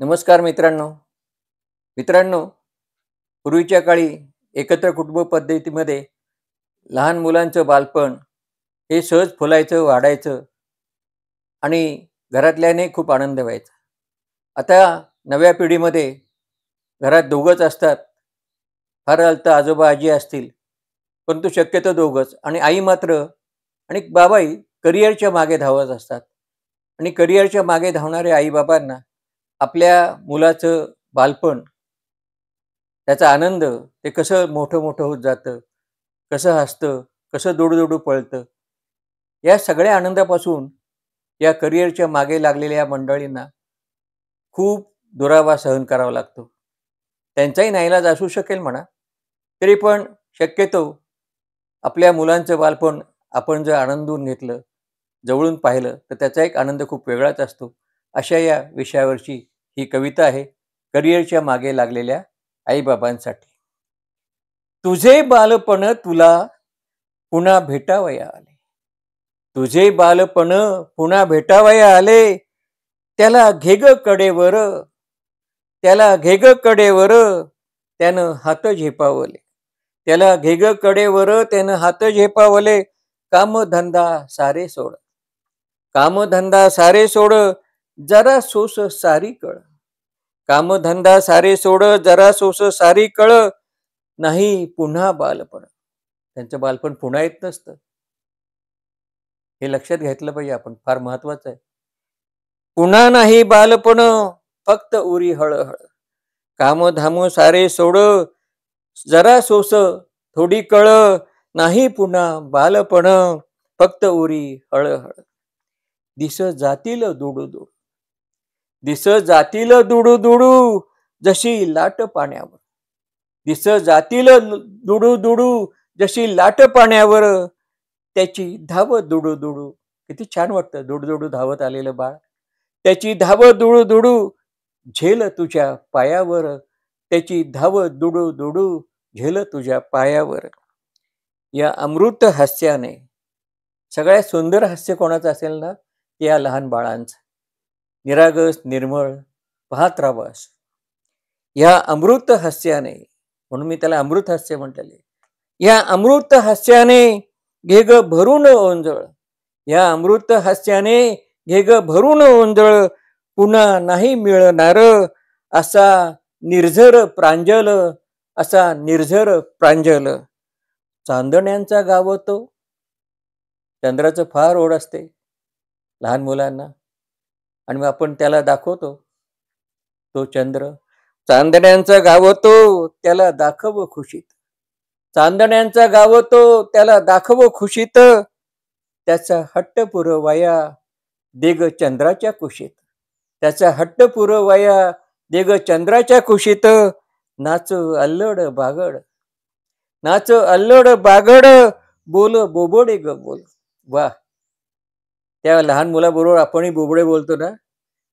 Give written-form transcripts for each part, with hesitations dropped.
नमस्कार मित्रांनो. मित्रांनो, पूर्वीच्या काळी एकत्र कुटुंब पद्धतीमध्ये लहान मुलांचं बालपण हे सहज फुलायचं, वाढायचं आणि घरातल्याने खूप आनंद व्हायचा. आता नव्या पिढीमध्ये घरात दोघंच असतात. फार झालं तर आजोबा-आजी असतील, परंतु शक्यतो दोघंच आणि आई मात्र आणि बाबाही करिअरच्या मागे धावत असतात आणि करिअरच्या मागे धावणाऱ्या आई-बाबांना आपल्या मुलाचं बालपण, त्याचा आनंद ते कसं मोठं-मोठं होत जातं, कसं हसतं, कसं दुडू-दुडू पळतं. या सगळ्या आनंदापासून या करिअरच्या मागे लागलेल्या या मंडळींना खूप दुरावा सहन करावा लागतो. त्यांचाही नाईलाज असू शकेल म्हणा. तरी पण शक्यतो आपल्या मुलांचं बालपण आपण जर आनंदून घेतलं, जवळून पाहिलं, तर त्याचा एक आनंद खूप वेगळाच असतो. अशा या विषयावरची ही कविता आहे, करिअरच्या मागे लागलेल्या आई-बाबांसाठी. तुझे बालपण तुला पुन्हा भेटावया आले. तुझे बालपण पुन्हा भेटावया आले. त्याला घे गं कडेवर, त्याला घे गं कडेवर, त्यानं हात झेपावले. त्याला घे गं कडेवर, त्यानं हात झेपावले. कामधंदा सारे सोड, कामधंदा सारे सोड, जरा सोस सारी कळ. कामधंदा सारे सोड, जरा सोस सारी कळ. नाही पुन्हा बालपण. त्यांचं बालपण पुन्हा येत नसतं. हे लक्षात घेतलं पाहिजे आपण. फार महत्वाचं आहे. पुन्हा नाही बालपण, फक्त उरी हळहळ. कामधाम सारे सोड, जरा सोस थोडी कळ. नाही पुन्हा बालपण, फक्त उरी हळहळ. दिस जातील दुडू दुडू, दिस जातील दुडू दुडू, जशी लाट पाण्यावर. दिस जातील दुडू दुडू, जशी लाट पाण्यावर. त्याची धाव दुडू दुडू. किती छान वाटतं दुडू दुडू धावत आलेलं बाळ. त्याची धाव दुडू दुडू, झेल तुझ्या पायावर. त्याची धाव दुडू दुडू, झेल तुझ्या पायावर. या अमृत हास्याने, सगळ्यात सुंदर हास्य कोणाचं असेल ना, या लहान बाळांचं. निरागस निर्मळ पाहत राहावंस. या अमृत हास्याने, म्हणून मी त्याला अमृत हास्य म्हटलेले. या अमृत हास्याने घे ग भरून ओंजळ. या अमृत हास्याने घे ग भरून ओंजळ. पुन्हा नाही मिळणार असा निर्झर प्रांजल, असा निर्झर प्रांजल. चांदण्यांचा गावतो. चंद्राचं फार ओढ असते लहान मुलांना आणि मग आपण त्याला दाखवतो तो चंद्र. चांदण्यांचा गावतो, त्याला दाखव खुशीत. चांदण्यांचा गावतो, त्याला दाखव खुशीत. त्याचा हट्ट पुरवाया देग चंद्राच्या कुशीत. त्याचा हट्ट पुरवाया देग चंद्राच्या कुशीत. नाच अल्लड बागड, नाच अल्लड बागड, बोल बोबडे ग बोल. वा, त्या लहान मुलाबरोबर आपणही बोबडे बोलतो ना,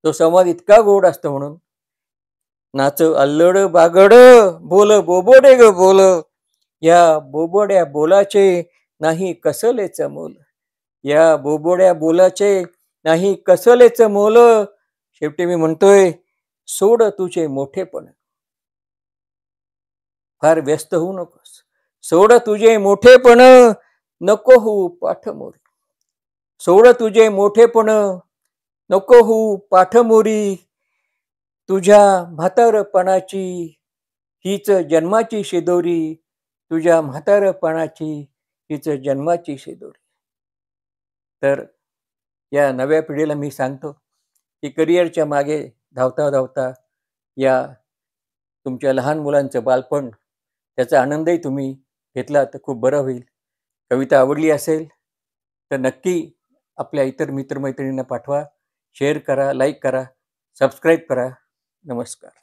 तो संवाद इतका गोड असतो. म्हणून नाच अल्लड बागड, बोल बोबडे ग बोल. या बोबड्या बोलाचे नाही कसलेच मोल. या बोबड्या बोलाचे नाही कसलेच मोल. शेवटी मी म्हणतोय, सोड तुझे मोठेपण, फार व्यस्त होऊ नकोस. सोड तुझे मोठेपण, नको होऊ पाठमोरी. सोड तुझे मोठेपण, नको होऊ पाठमोरी. तुझ्या म्हातारपणाची हीच जन्माची शिदोरी. तुझ्या म्हातारपणाची हीच जन्माची शिदोरी. तर या नव्या पिढीला मी सांगतो की करिअरच्या मागे धावता धावता या तुमच्या लहान मुलांचं बालपण, त्याचा आनंदही तुम्ही घेतला तर खूप बरं होईल. कविता आवडली असेल तर नक्की आपल्या इतर मित्रमैत्रिणींना पाठवा. शेअर करा, लाईक करा, सबस्क्राईब करा. नमस्कार.